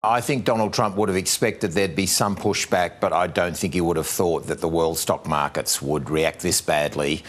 I think Donald Trump would have expected there'd be some pushback, but I don't think he would have thought that the world stock markets would react this badly.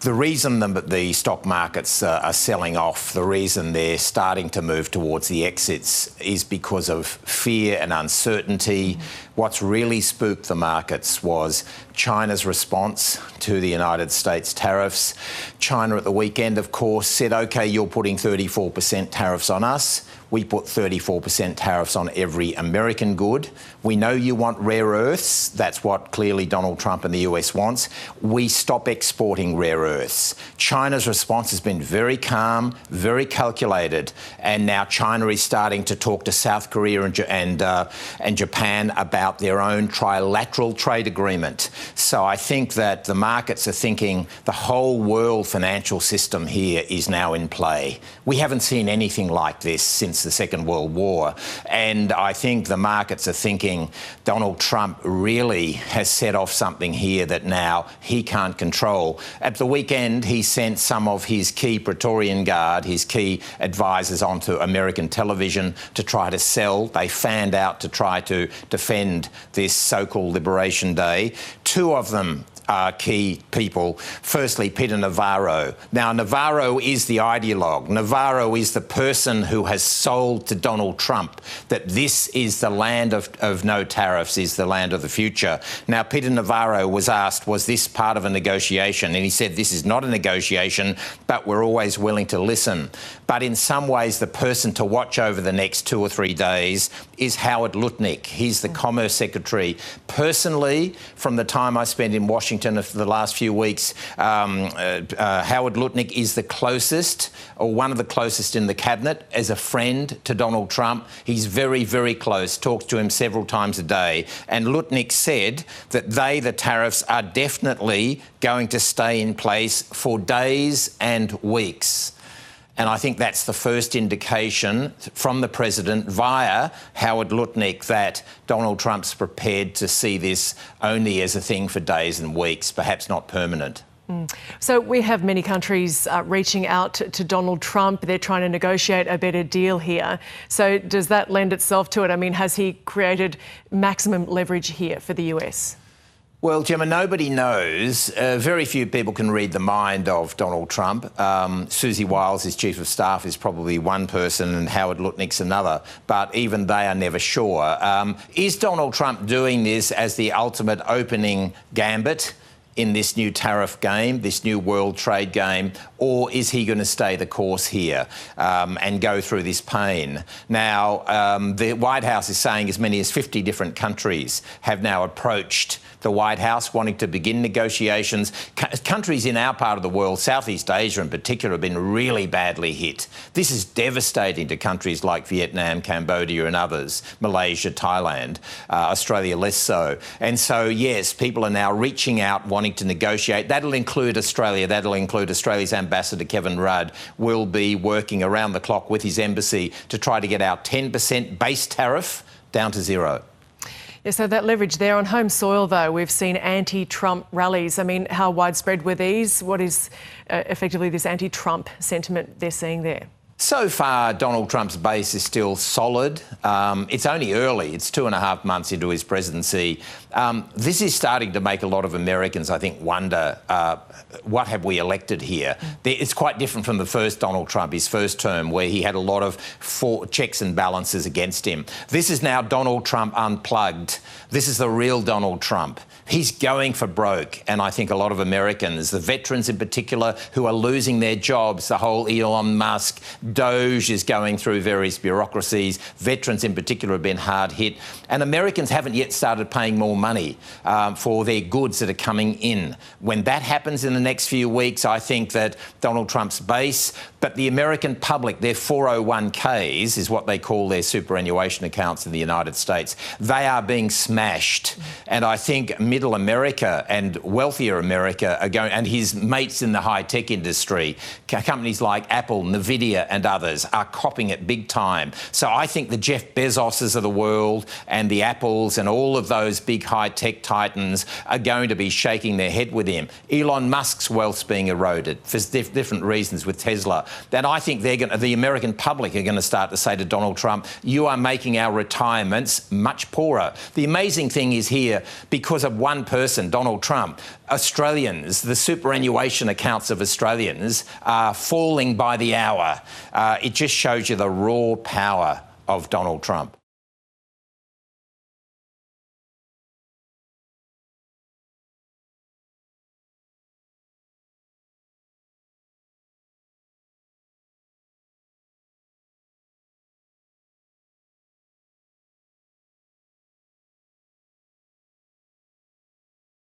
The reason the stock markets are selling off, the reason they're starting to move towards the exits is because of fear and uncertainty. What's really spooked the markets was China's response to the United States tariffs. China at the weekend, of course, said, OK, you're putting 34% tariffs on us. We put 34% tariffs on every American good. We know you want rare earths. That's what clearly Donald Trump and the US wants. We stop exporting rare earths. China's response has been very calm, very calculated, and now China is starting to talk to South Korea and Japan about their own trilateral trade agreement. So I think that the markets are thinking the whole world financial system here is now in play. We haven't seen anything like this since the Second World War, and I think the markets are thinking Donald Trump really has set off something here that now he can't control. At the weekend, he sent some of his key Praetorian Guard, his key advisors, onto American television to try to sell. They fanned out to try to defend this so-called Liberation Day. Two of them are key people. Firstly, Peter Navarro. Now, Navarro is the ideologue. Navarro is the person who has sold to Donald Trump that this is the land of no tariffs, is the land of the future. Now, Peter Navarro was asked, was this part of a negotiation? And he said, this is not a negotiation, but we're always willing to listen. But in some ways, the person to watch over the next 2 or 3 days is Howard Lutnick. He's the Commerce Secretary. Personally, from the time I spent in Washington for the last few weeks, Howard Lutnick is the closest, or one of the closest in the cabinet, as a friend to Donald Trump. He's very, very close, talks to him several times a day. And Lutnick said that the tariffs, are definitely going to stay in place for days and weeks. And I think that's the first indication from the president via Howard Lutnick that Donald Trump's prepared to see this only as a thing for days and weeks, perhaps not permanent. So we have many countries reaching out to Donald Trump. They're trying to negotiate a better deal here. So does that lend itself to it? I mean, has he created maximum leverage here for the US? Well, Gemma, nobody knows. Very few people can read the mind of Donald Trump. Susie Wiles, his chief of staff, is probably one person and Howard Lutnick's another, but even they are never sure. Is Donald Trump doing this as the ultimate opening gambit in this new tariff game, this new world trade game, or is he going to stay the course here and go through this pain? Now, the White House is saying as many as 50 different countries have now approached the White House wanting to begin negotiations. Countries in our part of the world, Southeast Asia in particular, have been really badly hit. This is devastating to countries like Vietnam, Cambodia and others, Malaysia, Thailand, Australia less so. And so, yes, people are now reaching out, wanting to negotiate. That'll include Australia. That'll include Australia's Ambassador Kevin Rudd will be working around the clock with his embassy to try to get our 10% base tariff down to zero. Yeah, so that leverage there on home soil, though, we've seen anti-Trump rallies. I mean, how widespread were these? What is effectively this anti-Trump sentiment they're seeing there? So far, Donald Trump's base is still solid. It's only early. It's 2.5 months into his presidency. This is starting to make a lot of Americans, I think, wonder, what have we elected here? It's quite different from the first Donald Trump, his first term, where he had a lot of checks and balances against him. This is now Donald Trump unplugged. This is the real Donald Trump. He's going for broke, and I think a lot of Americans, the veterans in particular, who are losing their jobs, the whole Elon Musk, Doge is going through various bureaucracies. Veterans in particular have been hard hit, and Americans haven't yet started paying more money for their goods that are coming in. When that happens in the next few weeks, I think that Donald Trump's base, but the American public, their 401ks is what they call their superannuation accounts in the United States, they are being smashed. And I think middle America and wealthier America are going, and his mates in the high-tech industry, companies like Apple, Nvidia and others are copping it big time. So I think the Jeff Bezoses of the world and the Apples and all of those big high-tech titans are going to be shaking their head with him. Elon Musk's wealth's being eroded for different reasons with Tesla. that I think the American public are going to start to say to Donald Trump, you are making our retirements much poorer. The amazing thing is here, because of one person, Donald Trump, Australians, the superannuation accounts of Australians are falling by the hour. It just shows you the raw power of Donald Trump.